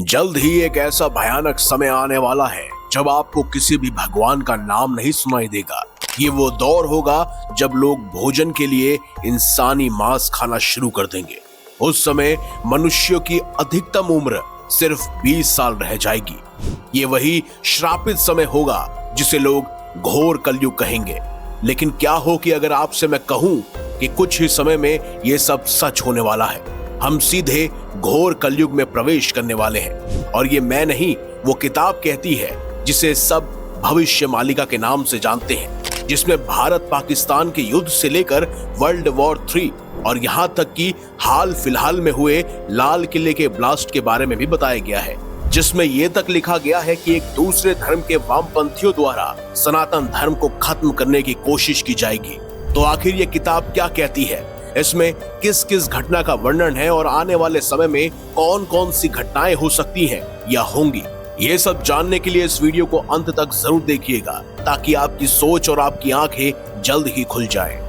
जल्द ही एक ऐसा भयानक समय आने वाला है जब आपको किसी भी भगवान का नाम नहीं सुनाई देगा। ये वो दौर होगा जब लोग भोजन के लिए इंसानी मांस खाना शुरू कर देंगे। उस समय मनुष्यों की अधिकतम उम्र सिर्फ 20 साल रह जाएगी। ये वही श्रापित समय होगा जिसे लोग घोर कलयुग कहेंगे। लेकिन क्या हो कि अगर आपसे मैं कहूं कि कुछ ही समय में ये सब सच होने वाला है, हम सीधे घोर कलयुग में प्रवेश करने वाले हैं। और ये मैं नहीं, वो किताब कहती है जिसे सब भविष्य मालिका के नाम से जानते हैं, जिसमें भारत पाकिस्तान के युद्ध से लेकर वर्ल्ड वॉर 3 और यहाँ तक कि हाल फिलहाल में हुए लाल किले के ब्लास्ट के बारे में भी बताया गया है, जिसमें यह तक लिखा गया है कि एक दूसरे धर्म के वामपंथियों द्वारा सनातन धर्म को खत्म करने की कोशिश की जाएगी। तो आखिर ये किताब क्या कहती है, इसमें किस किस घटना का वर्णन है और आने वाले समय में कौन कौन सी घटनाएं हो सकती हैं या होंगी, ये सब जानने के लिए इस वीडियो को अंत तक जरूर देखिएगा ताकि आपकी सोच और आपकी आंखें जल्द ही खुल जाएं।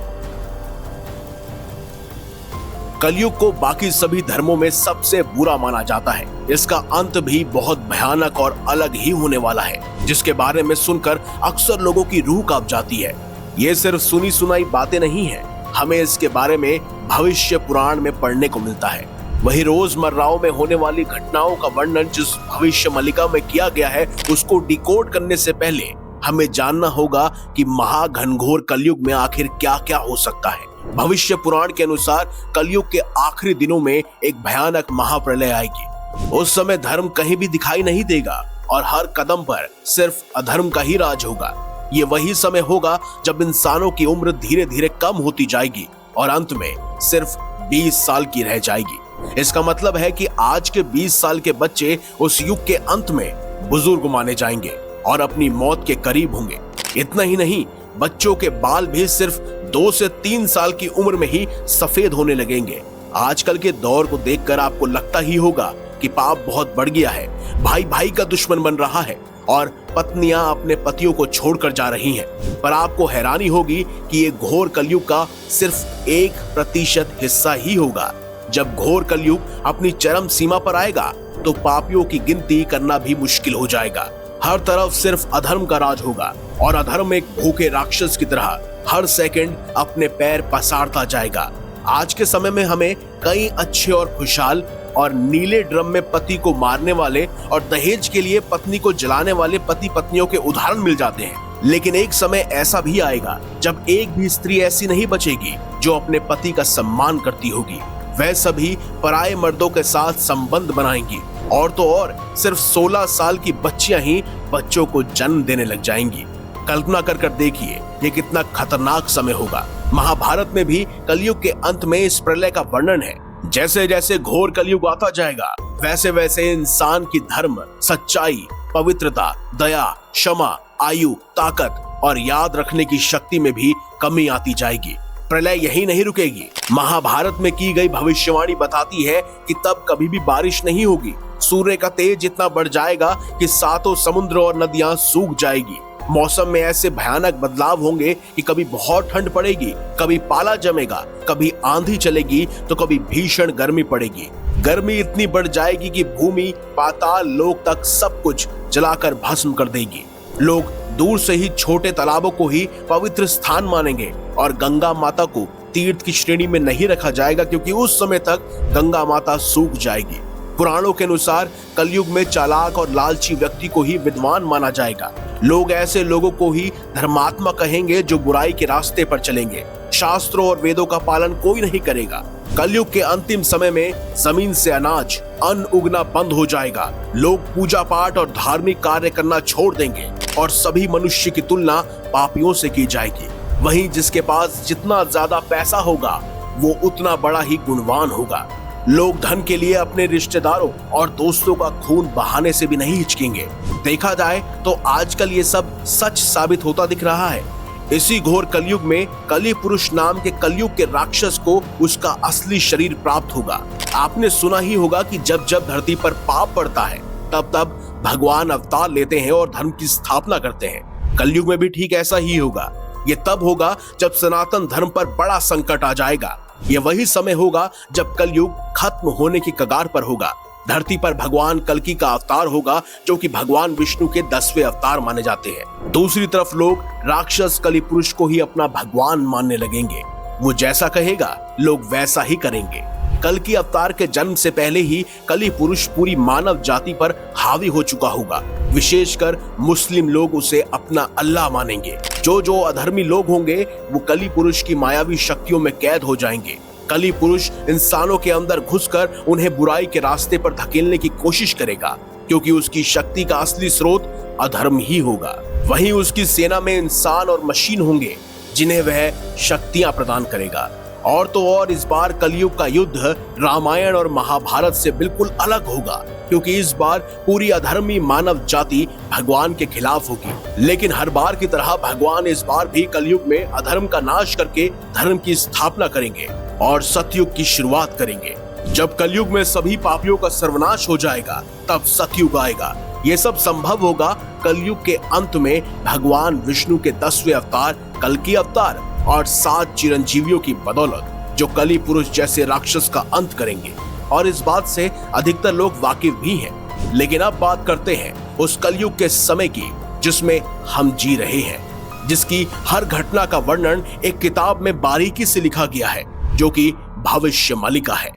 कलयुग को बाकी सभी धर्मों में सबसे बुरा माना जाता है। इसका अंत भी बहुत भयानक और अलग ही होने वाला है, जिसके बारे में सुनकर अक्सर लोगों की रूह कांप जाती है। ये सिर्फ सुनी सुनाई बातें नहीं है, हमें इसके बारे में भविष्य पुराण में पढ़ने को मिलता है। वही रोजमर्राओं में होने वाली घटनाओं का वर्णन जिस भविष्य मालिका में किया गया है, उसको डिकोड करने से पहले हमें जानना होगा कि महाघनघोर कलयुग में आखिर क्या क्या हो सकता है। भविष्य पुराण के अनुसार कलयुग के आखिरी दिनों में एक भयानक महाप्रलय आएगी। उस समय धर्म कहीं भी दिखाई नहीं देगा और हर कदम पर सिर्फ अधर्म का ही राज होगा। ये वही समय होगा जब इंसानों की उम्र धीरे धीरे कम होती जाएगी और अंत में सिर्फ 20 साल की रह जाएगी। इसका मतलब है कि आज के 20 साल के बच्चे उस युग के अंत में बुजुर्ग माने जाएंगे और अपनी मौत के करीब होंगे। इतना ही नहीं, बच्चों के बाल भी सिर्फ 2 से 3 साल की उम्र में ही सफेद होने लगेंगे। आजकल के दौर को देखकर आपको लगता ही होगा कि पाप बहुत बढ़ गया है, भाई भाई का दुश्मन बन रहा है और पत्नियां अपने पतियों को छोड़कर जा रही हैं। पर आपको हैरानी होगी कि ये घोर कलयुग का सिर्फ 1% हिस्सा ही होगा। जब घोर कलयुग अपनी चरम सीमा पर आएगा तो पापियों की गिनती करना भी मुश्किल हो जाएगा। हर तरफ सिर्फ अधर्म का राज होगा और अधर्म एक भूखे राक्षस की तरह हर सेकंड अपने पैर पसारता जाएगा। आज के समय में हमें कई अच्छे और खुशहाल और नीले ड्रम में पति को मारने वाले और दहेज के लिए पत्नी को जलाने वाले पति पत्नियों के उदाहरण मिल जाते हैं। लेकिन एक समय ऐसा भी आएगा जब एक भी स्त्री ऐसी नहीं बचेगी जो अपने पति का सम्मान करती होगी। वह सभी पराये मर्दों के साथ संबंध बनाएंगी और तो और सिर्फ 16 साल की बच्चियां ही बच्चों को जन्म देने लग जाएंगी। कल्पना कर देखिए ये कितना खतरनाक समय होगा। महाभारत में भी कलयुग के अंत में इस प्रलय का वर्णन है। जैसे जैसे घोर कलयुग आता जाएगा वैसे वैसे इंसान की धर्म, सच्चाई, पवित्रता, दया, क्षमा, आयु, ताकत और याद रखने की शक्ति में भी कमी आती जाएगी। प्रलय यही नहीं रुकेगी। महाभारत में की गई भविष्यवाणी बताती है कि तब कभी भी बारिश नहीं होगी। सूर्य का तेज इतना बढ़ जाएगा कि 7 समुद्र और नदियां सूख जाएगी। मौसम में ऐसे भयानक बदलाव होंगे कि कभी बहुत ठंड पड़ेगी, कभी पाला जमेगा, कभी आंधी चलेगी तो कभी भीषण गर्मी पड़ेगी। गर्मी इतनी बढ़ जाएगी कि भूमि, पाताल लोक तक सब कुछ जलाकर भस्म कर देगी। लोग दूर से ही छोटे तालाबों को ही पवित्र स्थान मानेंगे और गंगा माता को तीर्थ की श्रेणी में नहीं रखा जाएगा, क्योंकि उस समय तक गंगा माता सूख जाएगी। पुराणों के अनुसार कलयुग में चालाक और लालची व्यक्ति को ही विद्वान माना जाएगा। लोग ऐसे लोगों को ही धर्मात्मा कहेंगे जो बुराई के रास्ते पर चलेंगे। शास्त्रों और वेदों का पालन कोई नहीं करेगा। कलयुग के अंतिम समय में जमीन से अनाज, अन्न उगना बंद हो जाएगा। लोग पूजा पाठ और धार्मिक कार्य करना छोड़ देंगे और सभी मनुष्य की तुलना पापियों से की जाएगी। वहीं जिसके पास जितना ज्यादा पैसा होगा वो उतना बड़ा ही गुणवान होगा। लोग धन के लिए अपने रिश्तेदारों और दोस्तों का खून बहाने से भी नहीं हिचकेंगे। देखा जाए तो आजकल ये सब सच साबित होता दिख रहा है। इसी घोर कलयुग में कली पुरुष नाम के कलयुग के राक्षस को उसका असली शरीर प्राप्त होगा। आपने सुना ही होगा कि जब जब धरती पर पाप बढ़ता है तब तब भगवान अवतार लेते हैं और धर्म की स्थापना करते हैं। कलयुग में भी ठीक ऐसा ही होगा। ये तब होगा जब सनातन धर्म पर बड़ा संकट आ जाएगा। ये वही समय होगा जब कलयुग खत्म होने की कगार पर होगा। धरती पर भगवान कल्कि का अवतार होगा, जो कि भगवान विष्णु के 10वें अवतार माने जाते हैं। दूसरी तरफ लोग राक्षस कलि पुरुष को ही अपना भगवान मानने लगेंगे। वो जैसा कहेगा लोग वैसा ही करेंगे। कल्कि अवतार के जन्म से पहले ही कलि पुरुष पूरी मानव जाति पर हावी हो चुका होगा। विशेषकर मुस्लिम लोग उसे अपना अल्लाह मानेंगे। जो अधर्मी लोग होंगे वो कलि पुरुष की मायावी शक्तियों में कैद हो जाएंगे। कलि पुरुष इंसानों के अंदर घुसकर उन्हें बुराई के रास्ते पर धकेलने की कोशिश करेगा, क्योंकि उसकी शक्ति का असली स्रोत अधर्म ही होगा। वहीं उसकी सेना में इंसान और मशीन होंगे जिन्हें वह शक्तियां प्रदान करेगा। और तो और इस बार कलयुग का युद्ध रामायण और महाभारत से बिल्कुल अलग होगा, क्योंकि इस बार पूरी अधर्मी मानव जाति भगवान के खिलाफ होगी। लेकिन हर बार की तरह भगवान इस बार भी कलयुग में अधर्म का नाश करके धर्म की स्थापना करेंगे और सतयुग की शुरुआत करेंगे। जब कलयुग में सभी पापियों का सर्वनाश हो जाएगा तब सतयुग आएगा। ये सब संभव होगा कलयुग के अंत में भगवान विष्णु के 10वें अवतार कल्कि अवतार और 7 चिरंजीवियों की बदौलत, जो कलि पुरुष जैसे राक्षस का अंत करेंगे। और इस बात से अधिकतर लोग वाकिफ भी हैं। लेकिन अब बात करते हैं उस कलयुग के समय की जिसमें हम जी रहे हैं, जिसकी हर घटना का वर्णन एक किताब में बारीकी से लिखा गया है, जो कि भविष्यमालिका है।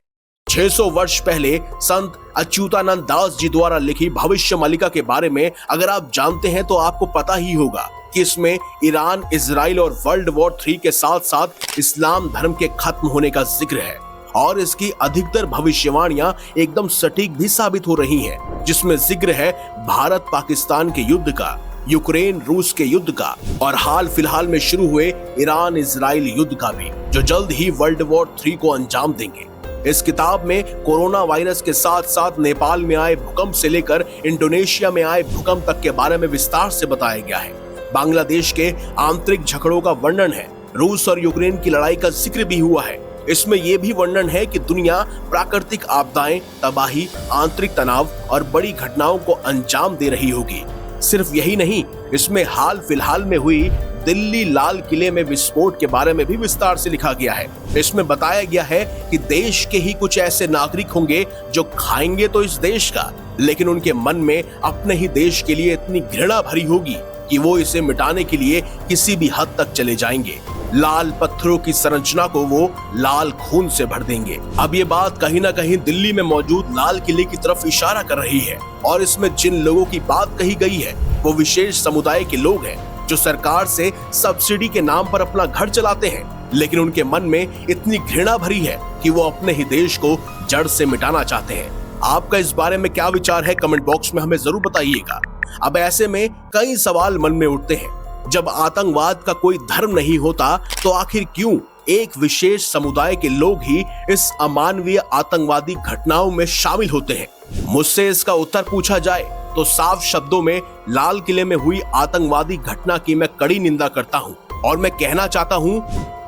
600 वर्ष पहले संत अच्युतानंद दास जी द्वारा लिखी भविष्यमालिका के बारे में अगर आप जानते हैं तो आपको पता ही होगा कि इसमें ईरान, इजराइल और वर्ल्ड वॉर 3 के साथ साथ इस्लाम धर्म के खत्म होने का जिक्र है। और इसकी अधिकतर भविष्यवाणियां एकदम सटीक भी साबित हो रही हैं, जिसमें जिक्र है भारत पाकिस्तान के युद्ध का, यूक्रेन रूस के युद्ध का और हाल फिलहाल में शुरू हुए ईरान इजराइल युद्ध का भी, जो जल्द ही वर्ल्ड वॉर 3 को अंजाम देंगे। इस किताब में कोरोना वायरस के साथ साथ नेपाल में आए भूकंप से लेकर इंडोनेशिया में आए भूकंप तक के बारे में विस्तार से बताया गया है। बांग्लादेश के आंतरिक झगड़ों का वर्णन है। रूस और यूक्रेन की लड़ाई का जिक्र भी हुआ है। इसमें यह भी वर्णन है कि दुनिया प्राकृतिक आपदाएं, तबाही, आंतरिक तनाव और बड़ी घटनाओं को अंजाम दे रही होगी। सिर्फ यही नहीं, इसमें हाल फिलहाल में हुई दिल्ली लाल किले में विस्फोट के बारे में भी विस्तार से लिखा गया है। इसमें बताया गया है कि देश के ही कुछ ऐसे नागरिक होंगे जो खाएंगे तो इस देश का, लेकिन उनके मन में अपने ही देश के लिए इतनी घृणा भरी होगी कि वो इसे मिटाने के लिए किसी भी हद तक चले जाएंगे। लाल पत्थरों की संरचना को वो लाल खून से भर देंगे। अब ये बात कहीं ना कहीं दिल्ली में मौजूद लाल किले की तरफ इशारा कर रही है। और इसमें जिन लोगों की बात कही गई है वो विशेष समुदाय के लोग हैं, जो सरकार से सब्सिडी के नाम पर अपना घर चलाते हैं, लेकिन उनके मन में इतनी घृणा भरी है कि वो अपने ही देश को जड़ से मिटाना चाहते हैं। आपका इस बारे में क्या विचार है, कमेंट बॉक्स में हमें जरूर बताइएगा। अब ऐसे में कई सवाल मन में उठते हैं। जब आतंकवाद का कोई धर्म नहीं होता तो आखिर क्यों एक विशेष समुदाय के लोग ही इस अमानवीय आतंकवादी घटनाओं में शामिल होते हैं? मुझसे इसका उत्तर पूछा जाए तो साफ शब्दों में लाल किले में हुई आतंकवादी घटना की मैं कड़ी निंदा करता हूं। और मैं कहना चाहता हूं,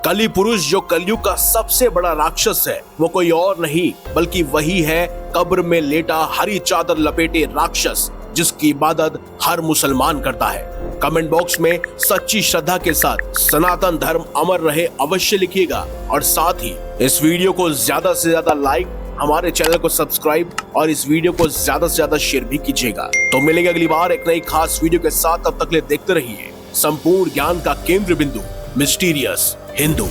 कलि पुरुष जो कलयुग का सबसे बड़ा राक्षस है, वो कोई और नहीं बल्कि वही है कब्र में लेटा हरी चादर लपेटे राक्षस, जिसकी इबादत हर मुसलमान करता है। कमेंट बॉक्स में सच्ची श्रद्धा के साथ सनातन धर्म अमर रहे अवश्य लिखिएगा। और साथ ही इस वीडियो को ज्यादा से ज्यादा लाइक, हमारे चैनल को सब्सक्राइब और इस वीडियो को ज्यादा से ज्यादा शेयर भी कीजिएगा। तो मिलेंगे अगली बार एक नई खास वीडियो के साथ। तब तक ले देखते रहिए संपूर्ण ज्ञान का केंद्र बिंदु, मिस्टीरियस हिंदू।